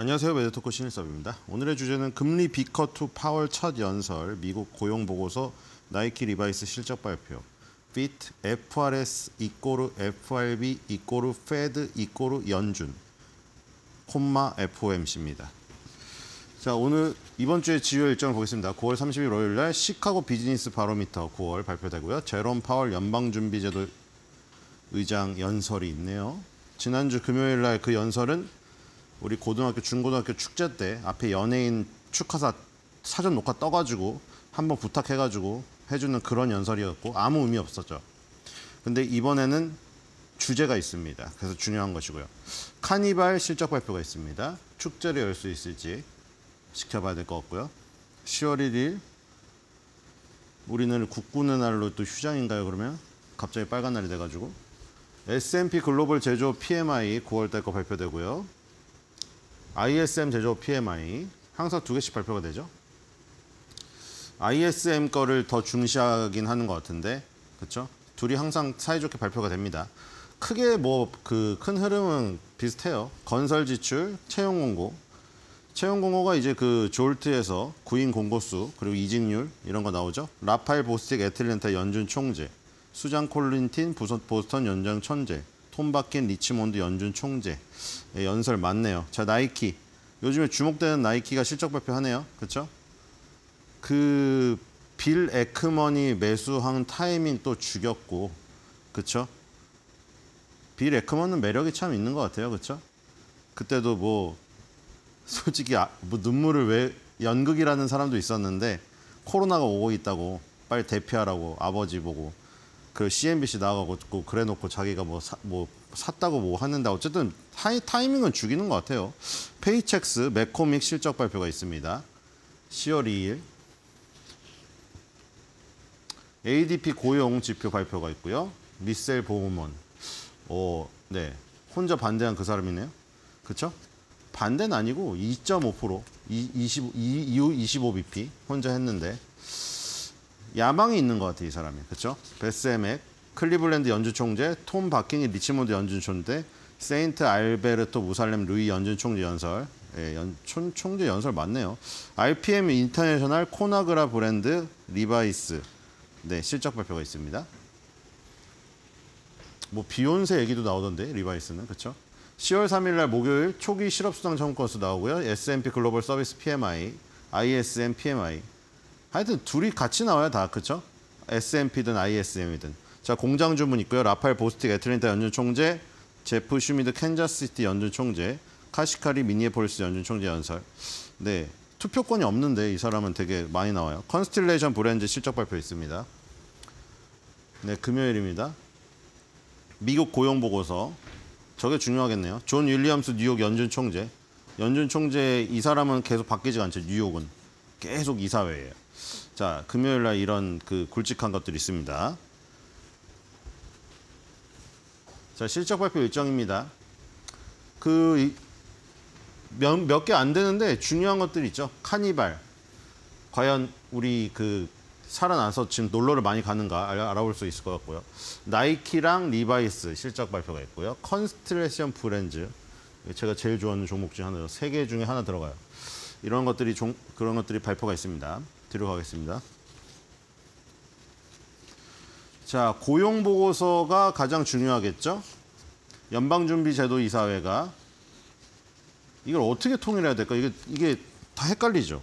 안녕하세요. 매드토크 신일섭입니다. 오늘의 주제는 금리 비커2 파월 첫 연설, 미국 고용보고서, 나이키 리바이스 실적 발표, FIT, FRS 이꼬르 FRB 이꼬르 페드 이꼬르 연준, 콤마 FOMC입니다. 자, 오늘 이번 주의 주요 일정을 보겠습니다. 9월 30일 월요일 날 시카고 비즈니스 바로미터 9월 발표되고요. 제롬 파월 연방준비제도 의장 연설이 있네요. 지난주 금요일 날 그 연설은 우리 고등학교, 중고등학교 축제 때 앞에 연예인 축하사 사전 녹화 떠가지고 한번 부탁해가지고 해주는 그런 연설이었고 아무 의미 없었죠. 근데 이번에는 주제가 있습니다. 그래서 중요한 것이고요. 카니발 실적 발표가 있습니다. 축제를 열 수 있을지 지켜봐야 될 것 같고요. 10월 1일 우리는 국군의 날로 또 휴장인가요? 그러면 갑자기 빨간 날이 돼가지고 S&P 글로벌 제조업 PMI 9월 달 거 발표되고요. ISM 제조업 PMI 항상 두 개씩 발표가 되죠. ISM 거를 더 중시하긴 하는 것 같은데, 그렇죠? 둘이 항상 사이좋게 발표가 됩니다. 크게 뭐 그 큰 흐름은 비슷해요. 건설 지출, 채용 공고. 채용 공고가 이제 그 졸트에서 구인 공고수 그리고 이직률 이런 거 나오죠. 라파엘 보스틱 애틀랜타 연준 총재, 수잔 콜린틴 보스턴 연장 천재, 톰 바킨 리치몬드 연준 총재. 예, 연설 많네요. 자, 나이키. 요즘에 주목되는 나이키가 실적 발표하네요. 그렇죠? 그 빌 에크먼이 매수한 타이밍 또 죽였고, 그렇죠? 빌 에크먼은 매력이 참 있는 것 같아요. 그렇죠? 그때도 뭐 솔직히 뭐 눈물을 왜 연극이라는 사람도 있었는데 코로나가 오고 있다고 빨리 대피하라고 아버지 보고 그 CNBC 나가고 그래놓고 자기가 뭐 샀다고 뭐 하는데 어쨌든 타이밍은 죽이는 것 같아요. 페이첵스 맥코믹 실적 발표가 있습니다. 10월 2일. ADP 고용 지표 발표가 있고요. 미셀 보우먼. 네. 혼자 반대한 그 사람이네요. 그렇죠? 반대는 아니고 2.5%, 25bp 혼자 했는데 야망이 있는 것 같아요, 이 사람이. 그렇죠? 베스에맥, 클리블랜드 연준 총재, 톰 바킹이 리치몬드 연준 총재, 세인트 알베르토 무살렘 루이 연준 총재 연설. 예, 총재 연설 맞네요. RPM 인터내셔널 코나그라 브랜드 리바이스. 네, 실적 발표가 있습니다. 뭐 비욘세 얘기도 나오던데 리바이스는. 그렇죠? 10월 3일 날 목요일 초기 실업수당 청구 건수 나오고요. S&P 글로벌 서비스 PMI, ISM PMI. 하여튼 둘이 같이 나와요, 다. 그렇죠? S&P든 ISM이든. 자, 공장 주문 있고요. 라파엘 보스틱 애틀랜타 연준 총재, 제프 슈미드 캔자스시티 연준 총재, 카시카리 미니애폴리스 연준 총재 연설. 네, 투표권이 없는데 이 사람은 되게 많이 나와요. 컨스틸레이션 브랜드 실적 발표 있습니다. 네, 금요일입니다. 미국 고용 보고서. 저게 중요하겠네요. 존 윌리엄스 뉴욕 연준 총재. 연준 총재 이 사람은 계속 바뀌지가 않죠. 뉴욕은 계속 이사회예요. 자, 금요일 날 이런 그 굵직한 것들이 있습니다. 자, 실적 발표 일정입니다. 그 몇 개 안 되는데 중요한 것들이 있죠. 카니발. 과연 우리 그 살아나서 지금 놀러를 많이 가는가 알아볼 수 있을 것 같고요. 나이키랑 리바이스 실적 발표가 있고요. 컨스트레이션 브랜드. 제가 제일 좋아하는 종목 중 하나죠. 3개 중에 하나 들어가요. 이런 것들이 그런 것들이 발표가 있습니다. 들어가겠습니다. 자, 고용 보고서가 가장 중요하겠죠. 연방준비제도 이사회가 이걸 어떻게 통일해야 될까? 이게 다 헷갈리죠.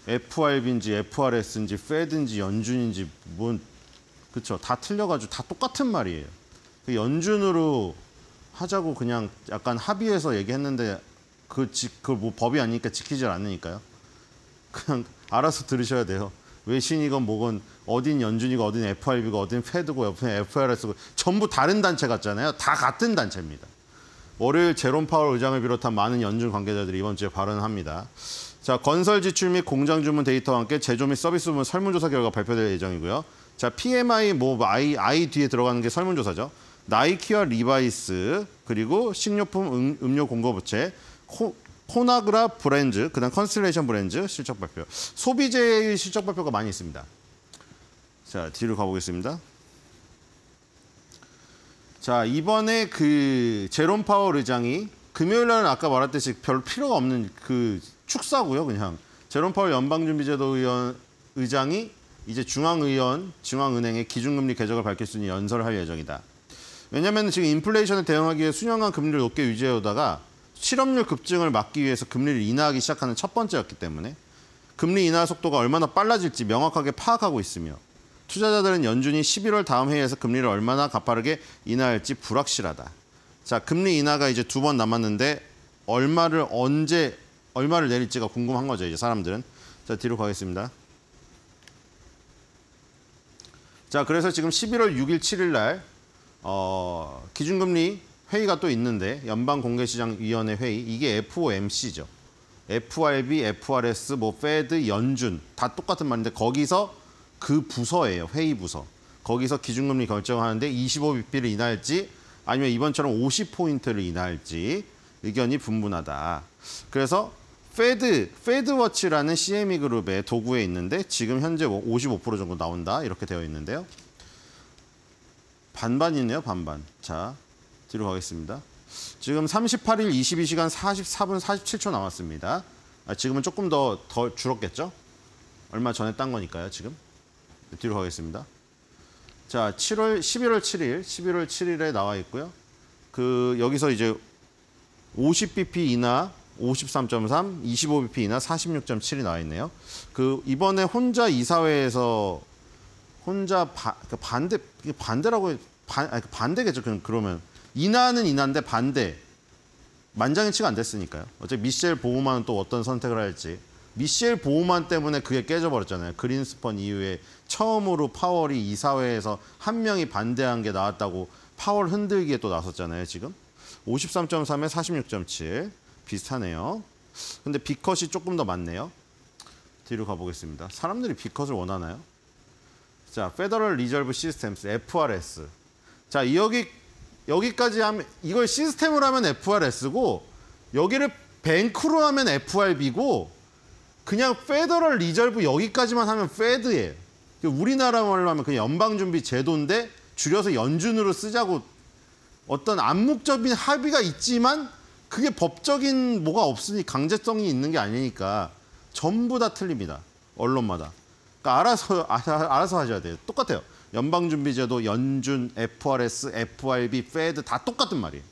FRB인지 FRS인지 페드인지 연준인지 뭔 그쵸? 다 틀려가지고 다 똑같은 말이에요. 연준으로 하자고 그냥 약간 합의해서 얘기했는데 그걸 뭐 법이 아니니까 지키질 않으니까요. 그냥 알아서 들으셔야 돼요. 외신이건 뭐건 어딘 연준이고 어딘 FRB고 어딘 페드고 옆에 FRS고 전부 다른 단체 같잖아요. 다 같은 단체입니다. 월요일 제롬 파월 의장을 비롯한 많은 연준 관계자들이 이번 주에 발언합니다. 자, 건설 지출 및 공장 주문 데이터와 함께 제조 및 서비스 부문 설문조사 결과 발표될 예정이고요. 자, PMI I 뒤에 들어가는 게 설문조사죠. 나이키와 리바이스 그리고 식료품 음료 공급업체 코나그라 브랜드 그다음 컨스텔레이션 브랜드 실적 발표. 소비재의 실적 발표가 많이 있습니다. 자, 뒤로 가보겠습니다. 자, 이번에 그 제롬 파월 의장이 금요일 날은 아까 말했듯이 별 필요가 없는 그 축사고요. 그냥 제롬 파월 연방준비제도 의장이 이제 중앙은행의 기준금리 궤적을 밝힐 수 있는 연설을 할 예정이다. 왜냐하면 지금 인플레이션에 대응하기 위해 수년간 금리를 높게 유지해오다가 실업률 급증을 막기 위해서 금리를 인하하기 시작하는 첫 번째였기 때문에 금리 인하 속도가 얼마나 빨라질지 명확하게 파악하고 있으며 투자자들은 연준이 11월 다음 회의에서 금리를 얼마나 가파르게 인하할지 불확실하다. 자, 금리 인하가 이제 2번 남았는데 얼마를 내릴지가 궁금한 거죠, 이제 사람들은. 자, 뒤로 가겠습니다. 자, 그래서 지금 11월 6일, 7일 날 기준금리 회의가 또 있는데 연방공개시장위원회 회의, 이게 FOMC죠. FRB, FRS, 뭐 페드, 연준 다 똑같은 말인데 거기서 그 부서예요. 회의 부서. 거기서 기준금리 결정하는데 25bp를 인하할지 아니면 이번처럼 50포인트를 인하할지 의견이 분분하다. 그래서 페드워치라는 CME 그룹의 도구에 있는데 지금 현재 55% 정도 나온다. 이렇게 되어 있는데요. 반반이네요. 반반. 자, 뒤로 가겠습니다. 지금 38일 22시간 44분 47초 남았습니다. 지금은 조금 더 줄었겠죠? 얼마 전에 딴 거니까요, 지금. 뒤로 가겠습니다. 자, 11월 7일에 나와 있고요. 여기서 이제 50bp 인하 53.3, 25bp 인하 46.7이 나와 있네요. 이번에 혼자 이사회에서 반대겠죠. 그러면 인하는 인하인데 반대. 만장일치가 안 됐으니까요. 어차피 미셸 보우만은 또 어떤 선택을 할지. 미셸 보우만 때문에 그게 깨져버렸잖아요. 그린스펀 이후에 처음으로 파월이 이사회에서 한 명이 반대한 게 나왔다고 파월 흔들기에 또 나섰잖아요. 지금 53.3에 46.7 비슷하네요. 근데 B컷이 조금 더 많네요. 뒤로 가보겠습니다. 사람들이 B컷을 원하나요? 자, 페더럴 리저브 시스템스 FRS. 자, 여기까지 하면 이걸 시스템으로 하면 FRS고 여기를 뱅크로 하면 FRB고 그냥 페더럴 리저브 여기까지만 하면 페드예요. 우리나라 말로 하면 그냥 연방준비제도인데 줄여서 연준으로 쓰자고 어떤 암묵적인 합의가 있지만 그게 법적인 뭐가 없으니 강제성이 있는 게 아니니까 전부 다 틀립니다. 언론마다. 그러니까 알아서 하셔야 돼요. 똑같아요. 연방준비제도, 연준, FRS, FRB, 페드 다 똑같은 말이에요.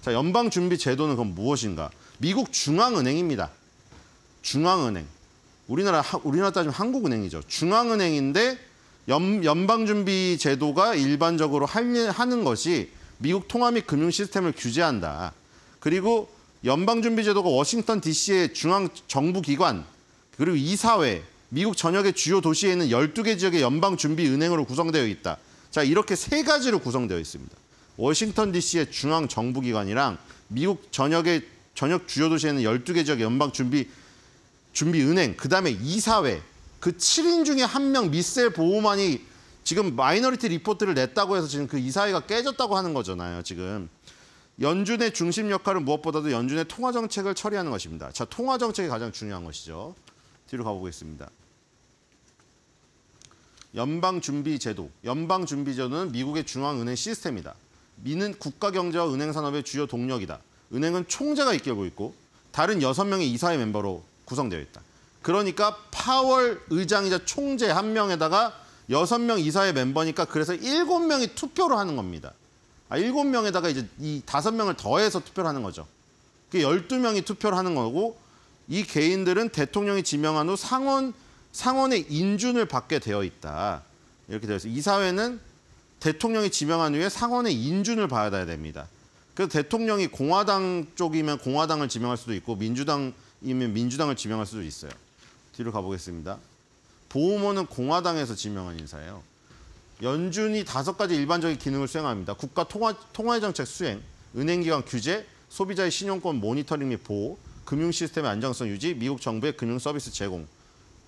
자, 연방준비제도는 그럼 무엇인가? 미국 중앙은행입니다. 중앙은행. 우리나라 따지면 한국은행이죠. 중앙은행인데 연방준비제도가 일반적으로 하는 것이 미국 통화 및 금융 시스템을 규제한다. 그리고 연방준비제도가 워싱턴 DC의 중앙정부기관 그리고 이사회, 미국 전역의 주요 도시에 있는 12개 지역의 연방준비은행으로 구성되어 있다. 자, 이렇게 세 가지로 구성되어 있습니다. 워싱턴 DC의 중앙정부기관이랑 미국 전역 주요 도시에 있는 12개 지역의 연방준비은행, 그다음에 이사회, 그 7인 중에 한 명 미셸 보우만이 지금 마이너리티 리포트를 냈다고 해서 지금 그 이사회가 깨졌다고 하는 거잖아요. 지금. 연준의 중심 역할은 무엇보다도 연준의 통화 정책을 처리하는 것입니다. 자, 통화 정책이 가장 중요한 것이죠. 뒤로 가보겠습니다. 연방준비제도. 연방준비제도는 미국의 중앙은행 시스템이다. 미는 국가경제와 은행산업의 주요 동력이다. 은행은 총재가 이끌고 있고 다른 6명의 이사회 멤버로 구성되어 있다. 그러니까 파월 의장이자 총재 한 명에다가 6명 이사회 멤버니까 그래서 7명이 투표를 하는 겁니다. 7명에다가 이제 이 5명을 더해서 투표를 하는 거죠. 그게 12명이 투표를 하는 거고 이 개인들은 대통령이 지명한 후 상원의 인준을 받게 되어 있다. 이렇게 되어 있어요. 이사회는 대통령이 지명한 후에 상원의 인준을 받아야 됩니다. 그래서 대통령이 공화당 쪽이면 공화당을 지명할 수도 있고 민주당이면 민주당을 지명할 수도 있어요. 뒤로 가보겠습니다. 보우먼은 공화당에서 지명한 인사예요. 연준이 5가지 일반적인 기능을 수행합니다. 국가 통화정책 수행, 은행기관 규제, 소비자의 신용권 모니터링 및 보호, 금융 시스템의 안정성 유지, 미국 정부의 금융 서비스 제공.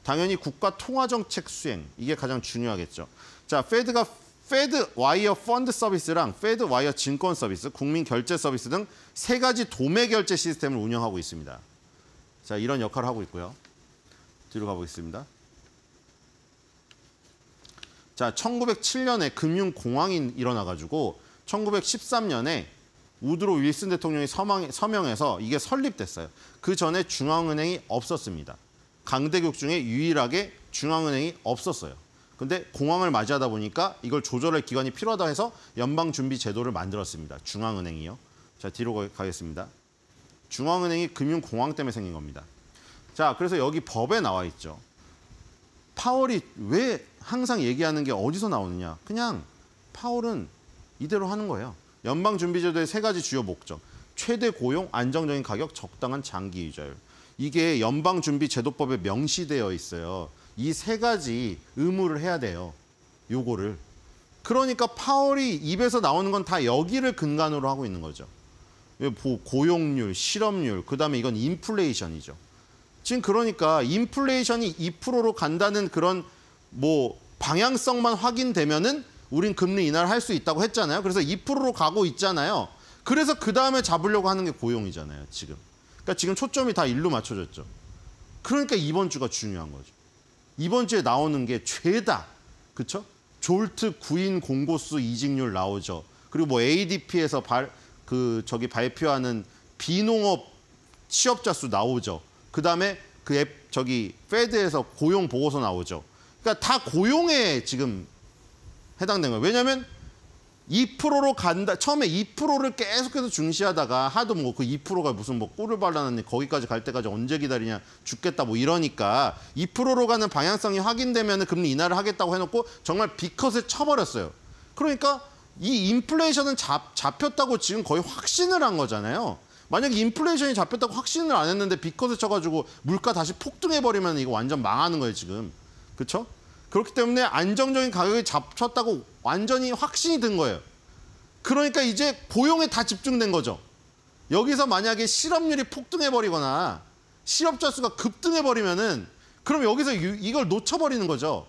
당연히 국가 통화정책 수행, 이게 가장 중요하겠죠. 자, 페드 와이어 펀드 서비스랑 페드 와이어 증권 서비스, 국민 결제 서비스 등 3가지 도매 결제 시스템을 운영하고 있습니다. 자, 이런 역할을 하고 있고요. 뒤로 가보겠습니다. 자, 1907년에 금융공황이 일어나가지고 1913년에 우드로 윌슨 대통령이 서명해서 이게 설립됐어요. 그 전에 중앙은행이 없었습니다. 강대국 중에 유일하게 중앙은행이 없었어요. 근데 공황을 맞이하다 보니까 이걸 조절할 기관이 필요하다 해서 연방준비제도를 만들었습니다. 중앙은행이요. 자, 뒤로 가겠습니다. 중앙은행이 금융공황 때문에 생긴 겁니다. 자, 그래서 여기 법에 나와 있죠. 파월이 왜 항상 얘기하는 게 어디서 나오느냐. 그냥 파월은 이대로 하는 거예요. 연방준비제도의 3가지 주요 목적. 최대 고용, 안정적인 가격, 적당한 장기 이자율. 이게 연방준비제도법에 명시되어 있어요. 이 3가지 의무를 해야 돼요. 요거를. 그러니까 파월이 입에서 나오는 건 다 여기를 근간으로 하고 있는 거죠. 고용률, 실업률, 그다음에 이건 인플레이션이죠. 지금 그러니까 인플레이션이 2%로 간다는 그런 뭐 방향성만 확인되면은 우린 금리 인하를 할 수 있다고 했잖아요. 그래서 2%로 가고 있잖아요. 그래서 그 다음에 잡으려고 하는 게 고용이잖아요, 지금. 그러니까 지금 초점이 다 일로 맞춰졌죠. 그러니까 이번 주가 중요한 거죠. 이번 주에 나오는 게 죄다, 그렇죠? 졸트 구인 공고수 이직률 나오죠. 그리고 뭐 ADP에서 발표하는 비농업 취업자 수 나오죠. 그다음에 페드에서 고용 보고서 나오죠. 그러니까 다 고용에 지금 해당된 거예요. 왜냐하면 2%로 간다. 처음에 2%를 계속해서 중시하다가 하도 뭐 그 2%가 무슨 뭐 꿀을 발랐는데 거기까지 갈 때까지 언제 기다리냐 죽겠다 뭐 이러니까 2%로 가는 방향성이 확인되면 금리 인하를 하겠다고 해놓고 정말 B컷을 쳐버렸어요. 그러니까 이 인플레이션은 잡혔다고 지금 거의 확신을 한 거잖아요. 만약에 인플레이션이 잡혔다고 확신을 안 했는데 B컷을 쳐가지고 물가 다시 폭등해버리면 이거 완전 망하는 거예요, 지금. 그렇죠? 그렇기 때문에 안정적인 가격이 잡혔다고 완전히 확신이 든 거예요. 그러니까 이제 고용에 다 집중된 거죠. 여기서 만약에 실업률이 폭등해버리거나 실업자 수가 급등해버리면은 그럼 여기서 이걸 놓쳐버리는 거죠.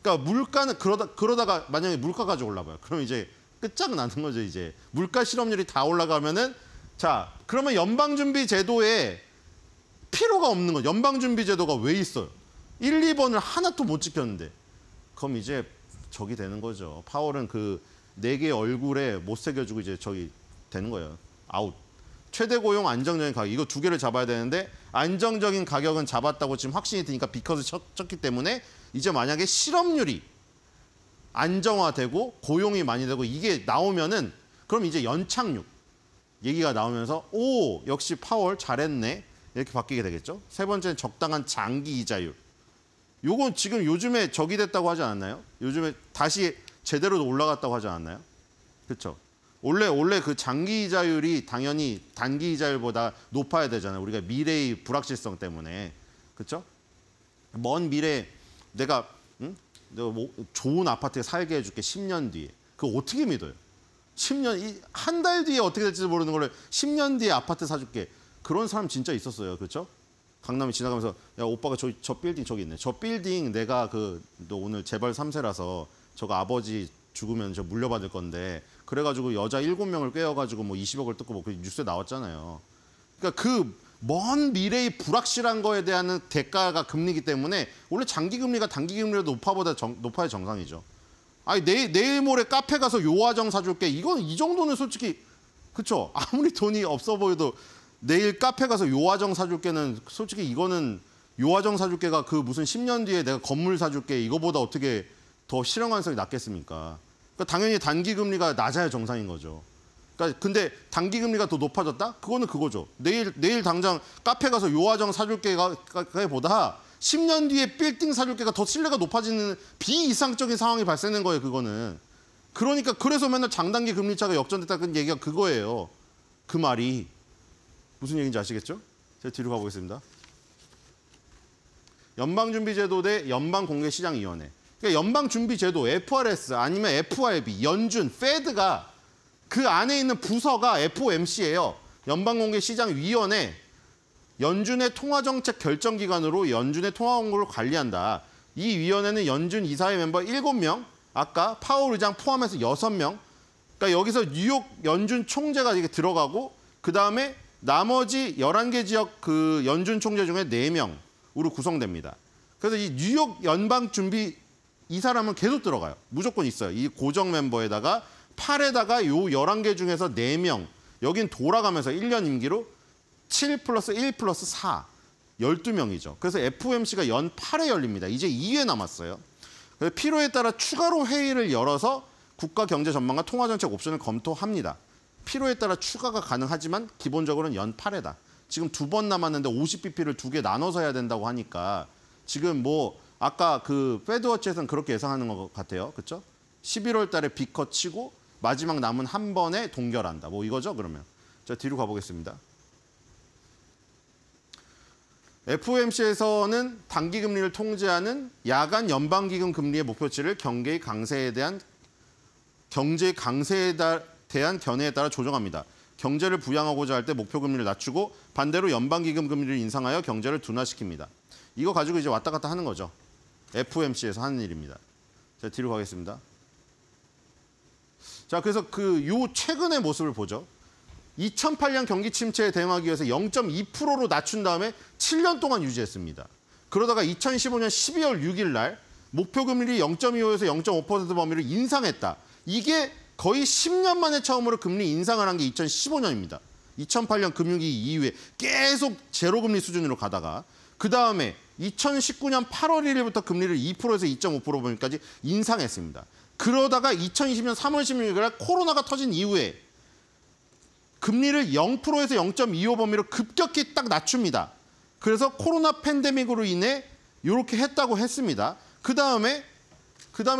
그러니까 물가는 그러다가 만약에 물가까지 올라가요. 그럼 이제 끝장나는 거죠, 이제. 물가 실업률이 다 올라가면은 자, 그러면 연방준비제도에 필요가 없는 거죠. 연방준비제도가 왜 있어요? 1, 2번을 하나도 못 지켰는데. 그럼 이제 저기 되는 거죠. 파월은 그 4개의 얼굴에 못 새겨주고 이제 저기 되는 거예요. 아웃. 최대 고용 안정적인 가격. 이거 2개를 잡아야 되는데 안정적인 가격은 잡았다고 지금 확신이 드니까 B컷을 쳤기 때문에 이제 만약에 실업률이 안정화되고 고용이 많이 되고 이게 나오면은 그럼 이제 연착륙 얘기가 나오면서 오, 역시 파월 잘했네. 이렇게 바뀌게 되겠죠. 3번째는 적당한 장기 이자율. 요건 지금 요즘에 적이 됐다고 하지 않았나요? 요즘에 다시 제대로 올라갔다고 하지 않았나요? 그렇죠. 원래 그 장기 이자율이 당연히 단기 이자율보다 높아야 되잖아요. 우리가 미래의 불확실성 때문에. 그렇죠? 먼 미래 내가 뭐 좋은 아파트에 살게 해줄게 10년 뒤에. 그거 어떻게 믿어요? 10년, 한 달 뒤에 어떻게 될지도 모르는 걸 10년 뒤에 아파트 사줄게. 그런 사람 진짜 있었어요. 그렇죠? 강남에 지나가면서 야 오빠가 저 빌딩 저기 있네. 저 빌딩 내가 너 오늘 재벌 3세라서 저거 아버지 죽으면 저 물려받을 건데 그래가지고 여자 7명을 꿰어가지고 뭐 20억을 뜯고 뭐 그 뉴스에 나왔잖아요. 그러니까 그 먼 미래의 불확실한 거에 대한 대가가 금리이기 때문에 원래 장기 금리가 단기 금리보다 높아야 정상이죠. 아니 내일 모레 카페 가서 요화정 사줄게. 이건 이 정도는 솔직히 그쵸? 아무리 돈이 없어 보여도 내일 카페 가서 요화정 사줄게는 솔직히 이거는 요화정 사줄게가 그 무슨 10년 뒤에 내가 건물 사줄게 이거보다 어떻게 더 실현 가능성이 낮겠습니까? 그러니까 당연히 단기 금리가 낮아야 정상인 거죠. 그러니까 근데 단기 금리가 더 높아졌다? 그거는 그거죠. 내일 당장 카페 가서 요화정 사줄게가 보다 10년 뒤에 빌딩 사줄게가 더 신뢰가 높아지는 비이상적인 상황이 발생된 거예요, 그거는. 그러니까 그래서 맨날 장단기 금리 차가 역전됐다는 얘기가 그거예요. 그 말이. 무슨 얘기인지 아시겠죠? 제가 뒤로 가보겠습니다. 연방준비제도 대 연방공개시장위원회. 그러니까 연방준비제도, FRS 아니면 FRB, 연준, 페드가 그 안에 있는 부서가 FOMC예요. 연방공개시장위원회. 연준의 통화정책 결정기관으로 연준의 통화공고를 관리한다. 이 위원회는 연준 이사회 멤버 7명, 아까 파월 의장 포함해서 6명. 그러니까 여기서 뉴욕 연준 총재가 이게 들어가고 그다음에 나머지 11개 지역 그 연준 총재 중에 4명으로 구성됩니다. 그래서 이 뉴욕 연방준비 이 사람은 계속 들어가요. 무조건 있어요. 이 고정 멤버에다가 8에다가 요 11개 중에서 4명. 여긴 돌아가면서 1년 임기로 7 플러스 1 플러스 4, 12명이죠. 그래서 FOMC가 연 8회 열립니다. 이제 2회 남았어요. 그래서 필요에 따라 추가로 회의를 열어서 국가 경제 전망과 통화정책 옵션을 검토합니다. 필요에 따라 추가가 가능하지만 기본적으로는 연 8회다. 지금 2번 남았는데 50bp를 2개 나눠서 해야 된다고 하니까 지금 뭐 아까 그 패드워치에서는 그렇게 예상하는 것 같아요. 그렇죠? 11월 달에 B컷 치고 마지막 남은 한 번에 동결한다. 뭐 이거죠, 그러면. 자, 뒤로 가보겠습니다. FOMC에서는 단기 금리를 통제하는 야간 연방기금 금리의 목표치를 경제 강세에 대한 견해에 따라 조정합니다. 경제를 부양하고자 할 때 목표 금리를 낮추고 반대로 연방기금 금리를 인상하여 경제를 둔화시킵니다. 이거 가지고 이제 왔다 갔다 하는 거죠. FOMC에서 하는 일입니다. 자, 뒤로 가겠습니다. 자, 그래서 요 최근의 모습을 보죠. 2008년 경기 침체에 대응하기 위해서 0.2%로 낮춘 다음에 7년 동안 유지했습니다. 그러다가 2015년 12월 6일 날 목표 금리를 0.25에서 0.5% 범위를 인상했다. 이게 거의 10년 만에 처음으로 금리 인상을 한 게 2015년입니다. 2008년 금융위기 이후에 계속 제로금리 수준으로 가다가 그다음에 2019년 8월 1일부터 금리를 2%에서 2.5% 범위까지 인상했습니다. 그러다가 2020년 3월 16일 날 코로나가 터진 이후에 금리를 0%에서 0.25 범위로 급격히 딱 낮춥니다. 그래서 코로나 팬데믹으로 인해 이렇게 했다고 했습니다. 그 다음에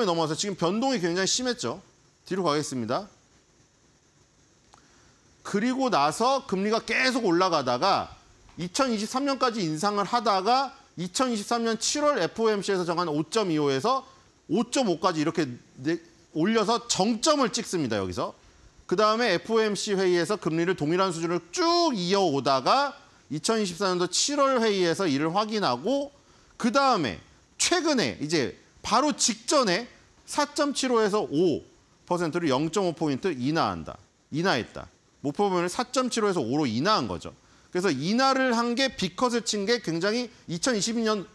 넘어와서 지금 변동이 굉장히 심했죠. 뒤로 가겠습니다. 그리고 나서 금리가 계속 올라가다가 2023년까지 인상을 하다가 2023년 7월 FOMC에서 정한 5.25에서 5.5까지 이렇게 올려서 정점을 찍습니다. 여기서. 그다음에 FOMC 회의에서 금리를 동일한 수준으로 쭉 이어오다가 2024년도 7월 회의에서 이를 확인하고 그다음에 최근에 이제 바로 직전에 4.75에서 5%를 0.5포인트 인하했다. 목표 범위를 4.75에서 5로 인하한 거죠. 그래서 인하를 한 게 B컷을 친 게 굉장히 2022년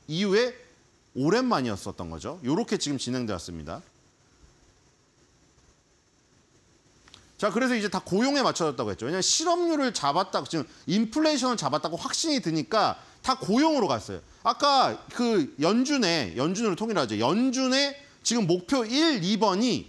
이후에 오랜만이었었던 거죠. 이렇게 지금 진행되었습니다. 자, 그래서 이제 다 고용에 맞춰졌다고 했죠. 왜냐하면 실업률을 잡았다고, 지금 인플레이션을 잡았다고 확신이 드니까 다 고용으로 갔어요. 아까 그 연준으로 통일하죠. 연준의 지금 목표 1, 2번이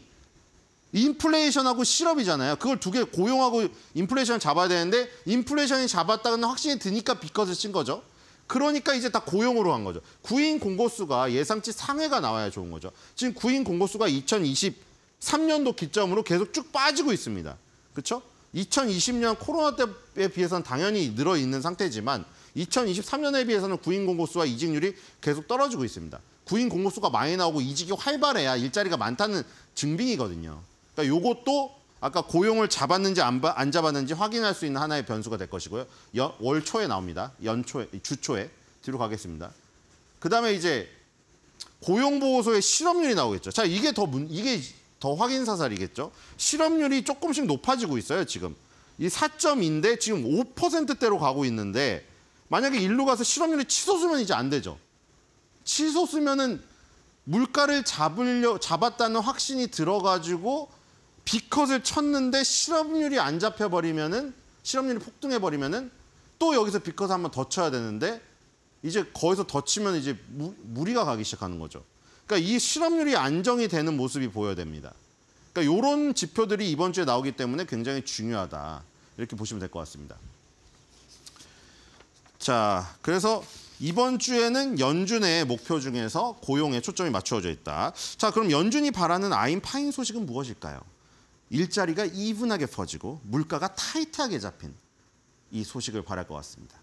인플레이션하고 실업이잖아요. 그걸 두 개 고용하고 인플레이션을 잡아야 되는데 인플레이션이 잡았다는 확신이 드니까 B컷을 친 거죠. 그러니까 이제 다 고용으로 한 거죠. 구인 공고수가 예상치 상회가 나와야 좋은 거죠. 지금 구인 공고수가 2023년도 기점으로 계속 쭉 빠지고 있습니다. 그렇죠? 2020년 코로나 때에 비해서는 당연히 늘어 있는 상태지만 2023년에 비해서는 구인 공고수와 이직률이 계속 떨어지고 있습니다. 구인 공고수가 많이 나오고 이직이 활발해야 일자리가 많다는 증빙이거든요. 그러니까 이것도 아까 고용을 잡았는지 안 잡았는지 확인할 수 있는 하나의 변수가 될 것이고요. 월 초에 나옵니다. 주 초에. 뒤로 가겠습니다. 그다음에 이제 고용보고서의 실업률이 나오겠죠. 자, 이게 더 확인 사살이겠죠. 실업률이 조금씩 높아지고 있어요, 지금. 이 4.2인데 지금 5%대로 가고 있는데 만약에 일로 가서 실업률이 치솟으면 이제 안 되죠. 치솟으면은 물가를 잡았다는 확신이 들어가지고 B컷을 쳤는데 실업률이 안 잡혀버리면은, 실업률이 폭등해버리면은 또 여기서 B컷을 한번 더 쳐야 되는데 이제 거기서 더 치면 이제 무리가 가기 시작하는 거죠. 그러니까 이 실업률이 안정이 되는 모습이 보여야 됩니다. 그러니까 이런 지표들이 이번 주에 나오기 때문에 굉장히 중요하다. 이렇게 보시면 될 것 같습니다. 자, 그래서 이번 주에는 연준의 목표 중에서 고용에 초점이 맞추어져 있다. 자, 그럼 연준이 바라는 아인파인 소식은 무엇일까요? 일자리가 이분하게 퍼지고 물가가 타이트하게 잡힌 이 소식을 바랄 것 같습니다.